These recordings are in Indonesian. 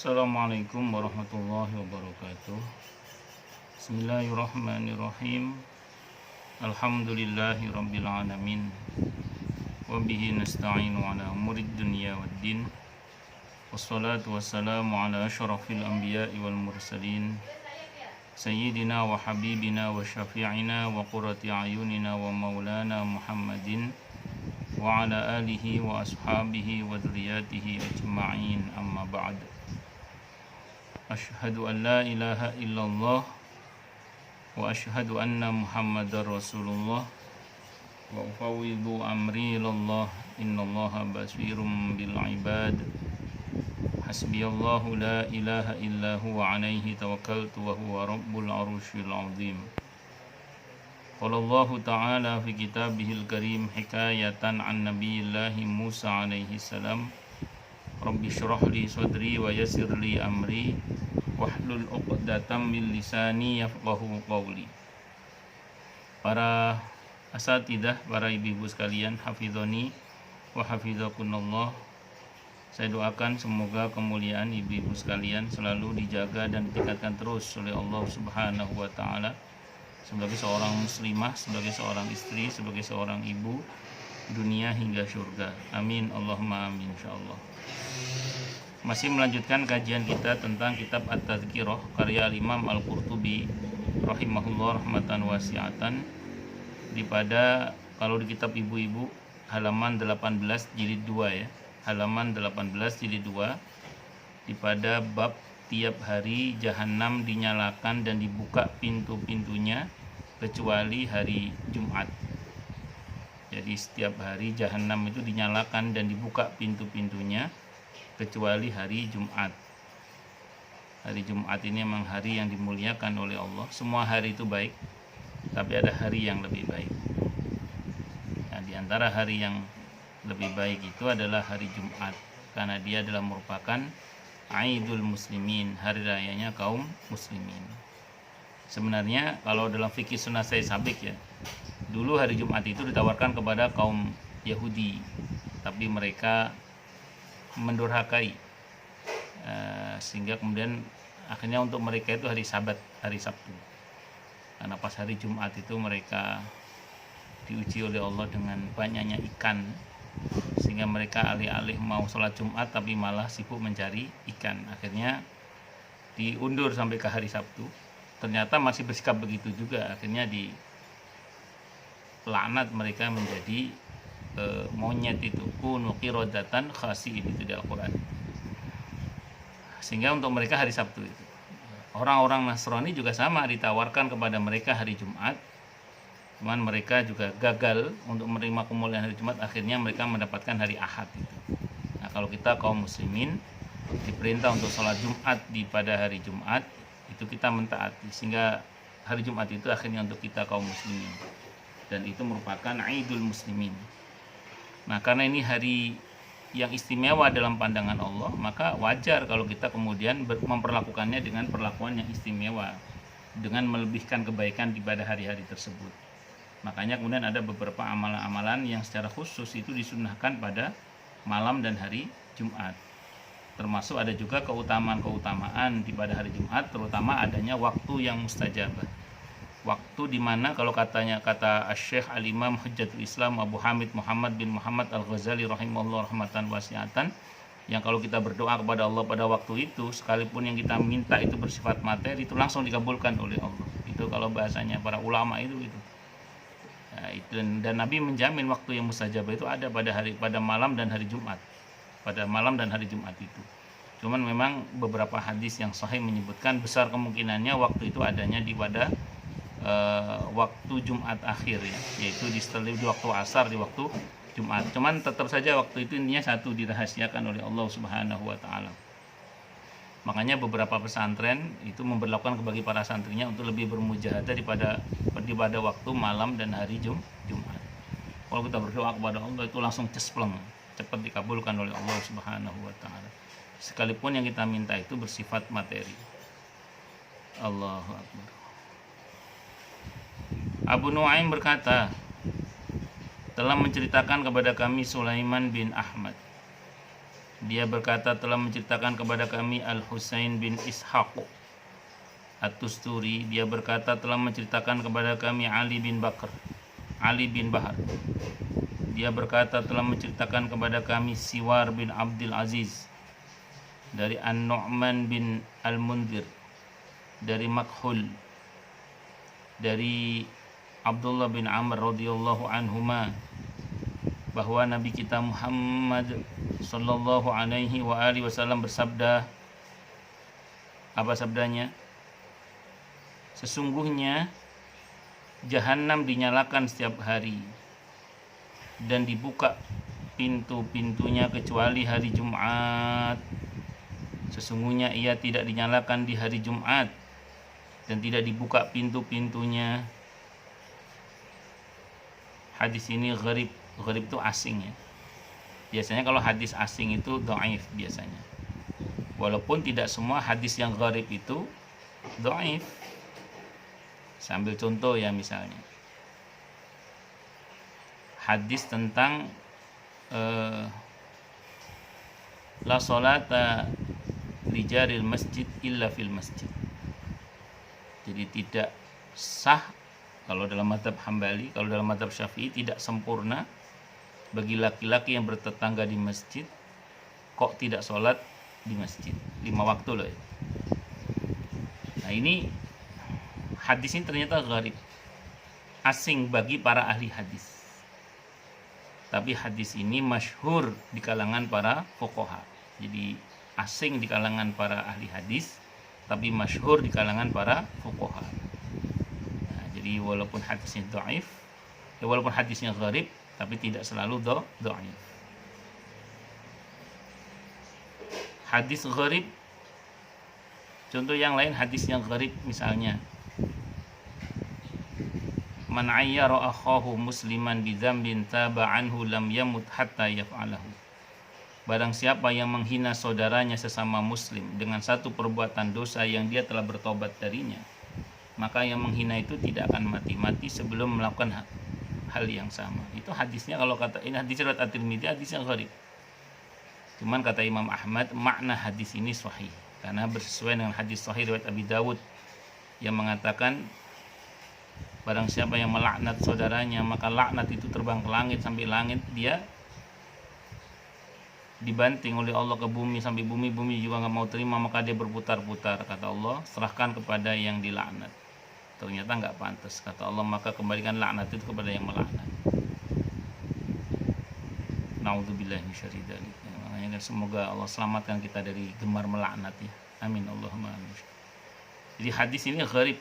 Assalamualaikum warahmatullahi wabarakatuh. Bismillahirrahmanirrahim. Alhamdulillahi rabbil alamin. Wabihi nasta'inu ala umurid dunya waddin. Wassalatu wassalamu ala asyrafil anbiya'i wal mursalin, Sayyidina wa habibina wa syafi'ina wa qurrati ayunina wa maulana Muhammadin wa ala alihi wa ashabihi wa dzurriyyatihi ajma'in, amma ba'd. Asyhadu an la ilaha illallah wa asyhadu anna Muhammadar Rasulullah wa ufawwidu amri ilallah, innallaha basirum bil ibad. Hasbiyallahu la ilaha illa huwa alaihi tawakkaltu wa huwa rabbul arsyil azim. Qala Allah ta'ala fi kitabihil karim hikayatan an nabiyillahi Musa alaihi salam, Rabbi syrah li sadri wa yassir li amri wahlul 'uqdatam min lisani yafqahu qawli. Para asatidah, para ibu-ibu sekalian, hafizani wa hafizakunallah. Saya doakan semoga kemuliaan ibu-ibu sekalian selalu dijaga dan ditingkatkan terus oleh Allah Subhanahu wa taala sebagai seorang muslimah, sebagai seorang istri, sebagai seorang ibu, dunia hingga surga. Amin Allahumma amin insyaallah. Masih melanjutkan kajian kita tentang kitab At-Tadhkirah karya Imam Al-Qurtubi rahimahullah rahmatan wasi'atan, di pada kalau di kitab ibu-ibu halaman 18 jilid 2 ya. Halaman 18 jilid 2, di pada bab tiap hari jahanam dinyalakan dan dibuka pintu-pintunya kecuali hari Jumat. Jadi setiap hari jahanam itu dinyalakan dan dibuka pintu-pintunya kecuali hari Jumat. Hari Jumat ini memang hari yang dimuliakan oleh Allah. Semua hari itu baik, tapi ada hari yang lebih baik. Nah, di antara hari yang lebih baik itu adalah hari Jumat, karena dia adalah merupakan Aidul Muslimin, hari rayanya kaum muslimin. Sebenarnya kalau dalam fikih sunnah saya sabik ya, dulu hari Jumat itu ditawarkan kepada kaum Yahudi, tapi mereka mendurhakai, sehingga kemudian akhirnya untuk mereka itu hari Sabat, hari Sabtu. Karena pas hari Jumat itu mereka diuji oleh Allah dengan banyaknya ikan, sehingga mereka alih-alih mau sholat Jumat tapi malah sibuk mencari ikan. Akhirnya diundur sampai ke hari Sabtu. Ternyata masih bersikap begitu juga. Akhirnya dilaknat mereka menjadi monyet itu, kunu qiradatan khasi'in, itu di Al-Quran. Sehingga untuk mereka hari Sabtu itu. Orang-orang Nasrani juga sama, ditawarkan kepada mereka hari Jumat, cuman mereka juga gagal untuk menerima kemuliaan hari Jumat. Akhirnya mereka mendapatkan hari Ahad itu. Nah, kalau kita kaum muslimin diperintah untuk sholat Jumat di pada hari Jumat, itu kita mentaati, sehingga hari Jumat itu akhirnya untuk kita kaum muslimin, dan itu merupakan Aidul Muslimin. Nah, karena ini hari yang istimewa dalam pandangan Allah, maka wajar kalau kita kemudian memperlakukannya dengan perlakuan yang istimewa, dengan melebihkan kebaikan di pada hari-hari tersebut. Makanya kemudian ada beberapa amalan-amalan yang secara khusus itu disunnahkan pada malam dan hari Jumat. Termasuk ada juga keutamaan-keutamaan di pada hari Jumat, terutama adanya waktu yang mustajabah. Waktu di mana kalau kata Syekh Al-Imam Hujjatul Islam Abu Hamid Muhammad bin Muhammad Al-Ghazali rahimahullah rahmatan wasi'atan, yang kalau kita berdoa kepada Allah pada waktu itu, sekalipun yang kita minta itu bersifat materi, itu langsung dikabulkan oleh Allah. Itu kalau bahasanya para ulama itu gitu. Nah, dan Nabi menjamin waktu yang mustajabah itu ada pada malam dan hari Jumat. Pada malam dan hari Jumat itu. Cuman memang beberapa hadis yang sahih menyebutkan besar kemungkinannya waktu itu adanya di pada waktu Jumat akhir ya, yaitu di waktu asar, di waktu Jumat. Cuman tetap saja waktu itu intinya satu, dirahasiakan oleh Allah Subhanahu wa taala. Makanya beberapa pesantren itu memberlakukan bagi para santrinya untuk lebih bermujahadah pada waktu malam dan hari Jumat. Kalau kita berdoa kepada Allah itu langsung cespleng, cepat dikabulkan oleh Allah Subhanahu wa taala. Sekalipun yang kita minta itu bersifat materi. Allahu Akbar. Abu Nuaim berkata, telah menceritakan kepada kami Sulaiman bin Ahmad Dia berkata telah menceritakan kepada kami Al-Husain bin Ishaq At-Tusturi. Dia berkata telah menceritakan kepada kami Ali bin Bahar. Dia berkata telah menceritakan kepada kami Siwar bin Abdul Aziz dari An-Nu'man bin Al-Munzir, dari Makhul, dari Abdullah bin Amr radhiyallahu anhuma, bahwa Nabi kita Muhammad sallallahu alaihi wa alihi wasallam bersabda. Apa sabdanya? Sesungguhnya Jahannam dinyalakan setiap hari dan dibuka pintu-pintunya kecuali hari Jumat. Sesungguhnya ia tidak dinyalakan di hari Jumat dan tidak dibuka pintu-pintunya. Hadis ini gharib. Gharib itu asing ya. Biasanya kalau hadis asing itu dhaif biasanya. Walaupun tidak semua hadis yang gharib itu dhaif. Sambil contoh ya, misalnya hadis tentang la salata li jaril masjid illa fil masjid. Jadi tidak sah kalau dalam mazhab Hambali, kalau dalam mazhab Syafi'i tidak sempurna bagi laki-laki yang bertetangga di masjid kok tidak sholat di masjid 5 waktu loh ya. Nah ini hadis ini ternyata gharib, asing bagi para ahli hadis. Tapi hadis ini masyhur di kalangan para fuqaha. Jadi asing di kalangan para ahli hadis, tapi masyhur di kalangan para fuqaha. Nah, jadi walaupun hadisnya dhaif, walaupun hadisnya gharib, tapi tidak selalu dhaif. Hadis gharib, contoh yang lain hadis yang gharib misalnya, man ayyara akhahu musliman bidzambin taba anhu lam yamut hatta yaf'alahu. Barang siapa yang menghina saudaranya sesama muslim dengan satu perbuatan dosa yang dia telah bertobat darinya, maka yang menghina itu tidak akan mati-mati sebelum melakukan hal yang sama. Itu hadisnya, kalau kata ini hadis riwayat At-Tirmidzi, hadis yang gharib. Cuman kata Imam Ahmad, makna hadis ini sahih karena bersesuaian dengan hadis sahih riwayat Abi Dawud yang mengatakan barang siapa yang melaknat saudaranya, maka laknat itu terbang ke langit sampai langit, dia dibanting oleh Allah ke bumi sampai bumi juga nggak mau terima, maka dia berputar-putar. Kata Allah, serahkan kepada yang dilaknat. Ternyata nggak pantas, kata Allah, maka kembalikan laknat itu kepada yang melaknat. Naudzubillahi minasyarri dzalik. Makanya semoga Allah selamatkan kita dari gemar melaknat ya. Amin Allahumma amin. Jadi hadis ini gharib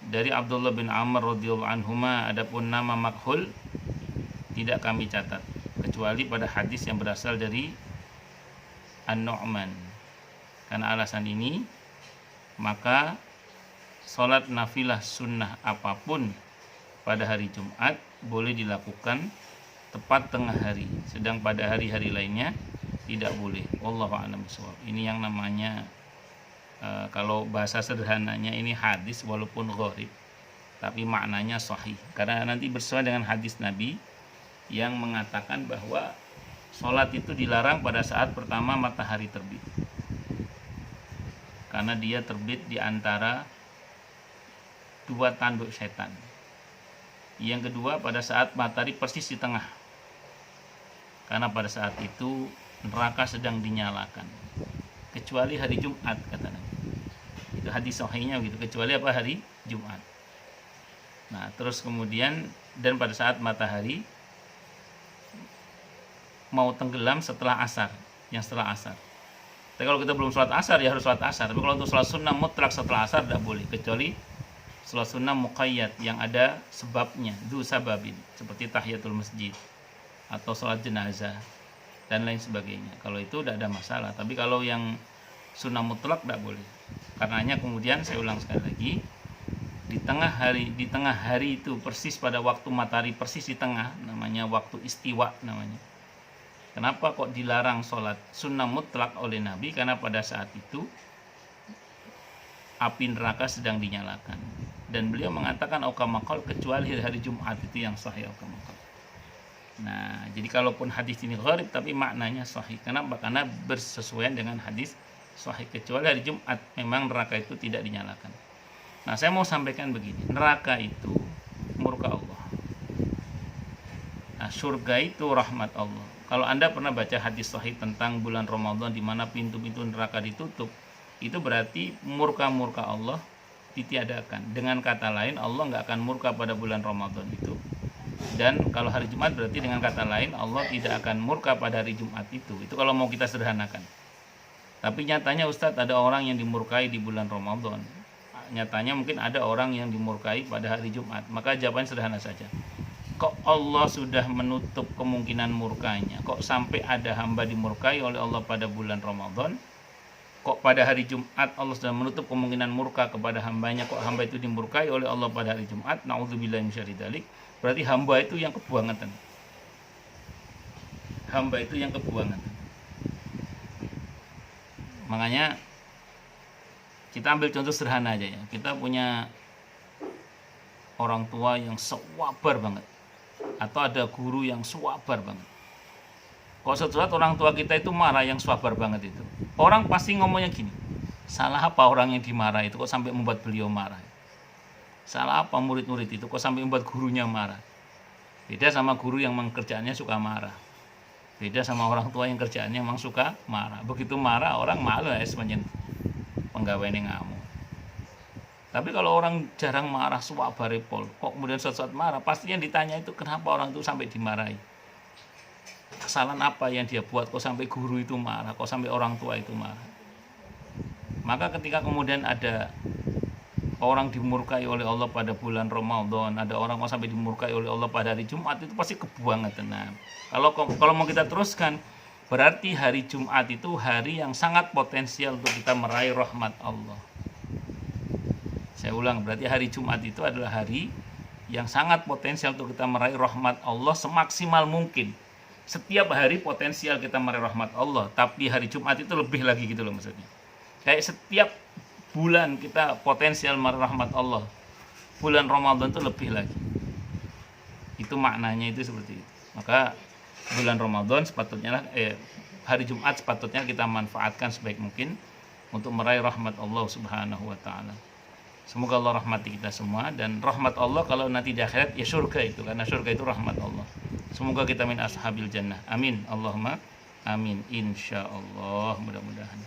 dari Abdullah bin Amr radhiyallahu anhuma. Adapun nama Makhul tidak kami catat kecuali pada hadis yang berasal dari An-Nu'man. Karena alasan ini maka sholat nafilah sunnah apapun pada hari Jumat boleh dilakukan tepat tengah hari, sedang pada hari-hari lainnya tidak boleh. Wallahu a'lam bishawab. Ini yang namanya kalau bahasa sederhananya ini hadis walaupun gharib tapi maknanya sahih, karena nanti bersesuaian dengan hadis Nabi yang mengatakan bahwa sholat itu dilarang pada saat pertama matahari terbit, karena dia terbit di antara dua tanduk setan. Yang kedua pada saat matahari persis di tengah, karena pada saat itu neraka sedang dinyalakan, kecuali hari Jumat kata Nabi. Itu hadis sahihnya begitu, kecuali apa? Hari Jumat. Nah terus kemudian, dan pada saat matahari mau tenggelam setelah asar, yang setelah asar. Tapi kalau kita belum sholat asar ya harus sholat asar. Tapi kalau untuk sholat sunnah mutlak setelah asar tidak boleh, kecuali sholat sunnah muqayyad yang ada sebabnya, du sababin, seperti tahiyatul masjid atau sholat jenazah dan lain sebagainya. Kalau itu tidak ada masalah. Tapi kalau yang sunnah mutlak tidak boleh. Karenanya kemudian saya ulang sekali lagi, di tengah hari itu persis pada waktu matahari persis di tengah, namanya waktu istiwa namanya. Kenapa kok dilarang sholat sunnah mutlak oleh Nabi? Karena pada saat itu api neraka sedang dinyalakan, dan beliau mengatakan aukamakal, kecuali hari Jumat, itu yang sahih aukamakal. Nah, jadi kalaupun hadis ini gharib tapi maknanya sahih. Kenapa? Karena bersesuaian dengan hadis sahih. Kecuali hari Jumat memang neraka itu tidak dinyalakan. Nah, saya mau sampaikan begini. Neraka itu murka Allah. Nah, surga itu rahmat Allah. Kalau Anda pernah baca hadis sahih tentang bulan Ramadan di mana pintu-pintu neraka ditutup, itu berarti murka-murka Allah ditiadakan. Dengan kata lain, Allah nggak akan murka pada bulan Ramadan itu. Dan kalau hari Jumat berarti dengan kata lain, Allah tidak akan murka pada hari Jumat itu. Itu kalau mau kita sederhanakan. Tapi nyatanya Ustadz, ada orang yang dimurkai di bulan Ramadan. Nyatanya mungkin ada orang yang dimurkai pada hari Jumat. Maka jawabannya sederhana saja. Kok Allah sudah menutup kemungkinan murkanya? Kok sampai ada hamba dimurkai oleh Allah pada bulan Ramadan? Kok pada hari Jumat Allah sudah menutup kemungkinan murka kepada hambanya? Kok hamba itu dimurkai oleh Allah pada hari Jumat? Na'udzubillahi min syarri dzalik. Berarti hamba itu yang kebuangan. Hamba itu yang kebuangan. Makanya kita ambil contoh sederhana aja ya. Kita punya orang tua yang sabar banget, atau ada guru yang sabar banget. Kok suatu saat orang tua kita itu marah, yang sabar banget itu, orang pasti ngomongnya gini, salah apa orang yang dimarah itu kok sampai membuat beliau marah? Salah apa murid-murid itu kok sampai membuat gurunya marah? Beda sama guru yang memang kerjaannya suka marah. Beda sama orang tua yang kerjaannya memang suka marah. Begitu marah orang malu ya sebenarnya penggawainya ngamuk. Tapi kalau orang jarang marah, sabar repol, kok kemudian suatu saat marah, pastinya ditanya itu kenapa orang itu sampai dimarahi. Kesalahan apa yang dia buat kok sampai guru itu marah, kok sampai orang tua itu marah. Maka ketika kemudian ada orang dimurkai oleh Allah pada bulan Ramadan, ada orang kok sampai dimurkai oleh Allah pada hari Jumat, itu pasti kebuangan tenang. Kalau mau kita teruskan, berarti hari Jumat itu hari yang sangat potensial untuk kita meraih rahmat Allah. Saya ulang, berarti hari Jumat itu adalah hari yang sangat potensial untuk kita meraih rahmat Allah semaksimal mungkin. Setiap hari potensial kita meraih rahmat Allah, tapi hari Jumat itu lebih lagi gitu loh maksudnya. Kayak setiap bulan kita potensial meraih rahmat Allah, bulan Ramadan itu lebih lagi. Itu maknanya itu seperti itu. Maka bulan Ramadan sepatutnya hari Jumat sepatutnya kita manfaatkan sebaik mungkin untuk meraih rahmat Allah Subhanahu wa taala. Semoga Allah rahmati kita semua, dan rahmat Allah kalau nanti di akhirat ya surga itu, karena surga itu rahmat Allah. Semoga kita min ashabil jannah. Amin. Allahumma amin. Insyaallah, mudah-mudahan.